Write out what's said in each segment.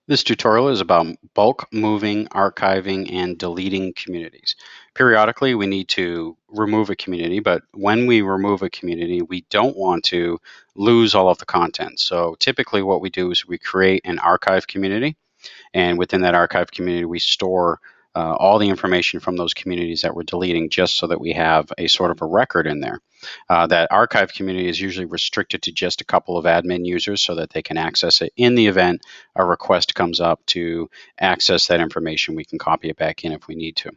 This tutorial is about bulk moving, archiving, and deleting communities. Periodically, we need to remove a community, but when we remove a community, we don't want to lose all of the content. So typically what we do is we create an archive community, and within that archive community, we store all the information from those communities that we're deleting just so that we have a sort of a record in there. That archive community is usually restricted to just a couple of admin users so that they can access it. In the event a request comes up to access that information, we can copy it back in if we need to.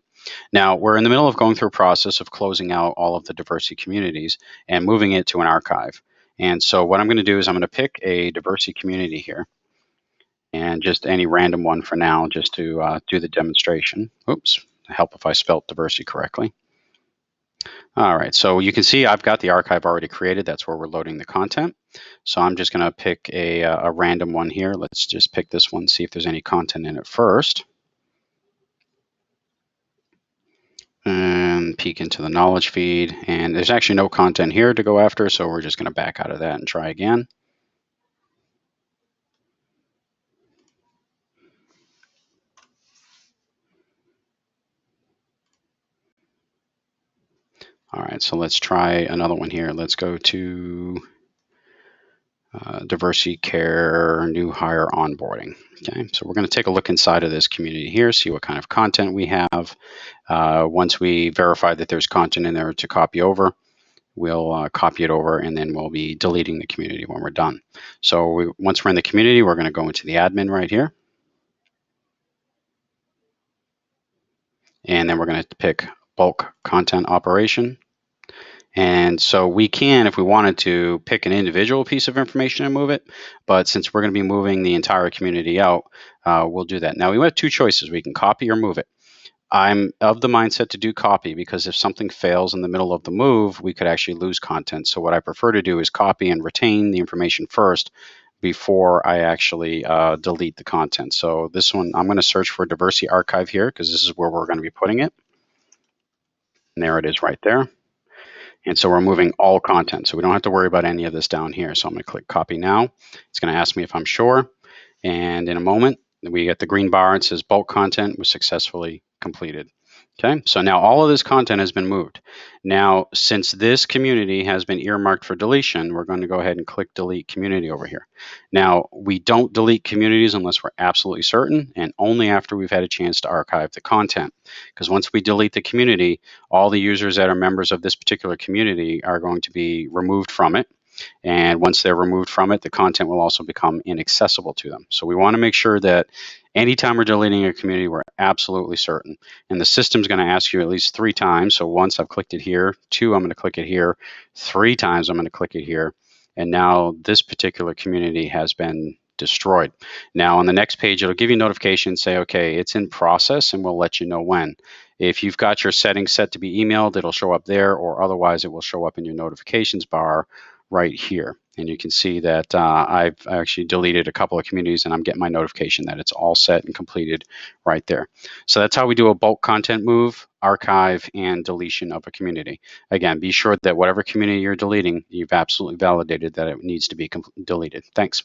Now, we're in the middle of going through a process of closing out all of the diversity communities and moving it to an archive. And so what I'm going to do is I'm going to pick a diversity community here, and just any random one for now, just to do the demonstration. Oops, help if I spelled diversity correctly. All right, so you can see I've got the archive already created. That's where we're loading the content. So I'm just going to pick a random one here. Let's just pick this one, see if there's any content in it first. And peek into the knowledge feed. And there's actually no content here to go after, so we're just going to back out of that and try again. All right, so let's try another one here. Let's go to diversity care, new hire onboarding. Okay, so we're going to take a look inside of this community here, see what kind of content we have. Once we verify that there's content in there to copy over, we'll copy it over, and then we'll be deleting the community when we're done. So once we're in the community, we're going to go into the admin right here. And then we're going to pick bulk content operation. And so we can, if we wanted to, pick an individual piece of information and move it. But since we're going to be moving the entire community out, we'll do that. Now, we have two choices. We can copy or move it. I'm of the mindset to do copy because if something fails in the middle of the move, we could actually lose content. So what I prefer to do is copy and retain the information first before I actually delete the content. So this one, I'm going to search for diversity archive here because this is where we're going to be putting it. And there it is right there. And so we're moving all content. So we don't have to worry about any of this down here. So I'm going to click copy now. It's going to ask me if I'm sure. And in a moment, we get the green bar. It says bulk content was successfully completed. Okay, so now all of this content has been moved. Now, since this community has been earmarked for deletion, we're going to go ahead and click delete community over here. Now, we don't delete communities unless we're absolutely certain, and only after we've had a chance to archive the content. Because once we delete the community, all the users that are members of this particular community are going to be removed from it. And once they're removed from it, the content will also become inaccessible to them. So we want to make sure that anytime we're deleting a community, we're absolutely certain. And the system's going to ask you at least 3 times. So once I've clicked it here, 2, I'm going to click it here, 3 times I'm going to click it here. And now this particular community has been destroyed. Now on the next page, it'll give you a notification, say, okay, it's in process, and we'll let you know when. If you've got your settings set to be emailed, it'll show up there, or otherwise it will show up in your notifications bar right here. And you can see that I've actually deleted a couple of communities, and I'm getting my notification that it's all set and completed right there. So that's how we do a bulk content move, archive, and deletion of a community. Again, be sure that whatever community you're deleting, you've absolutely validated that it needs to be deleted. Thanks.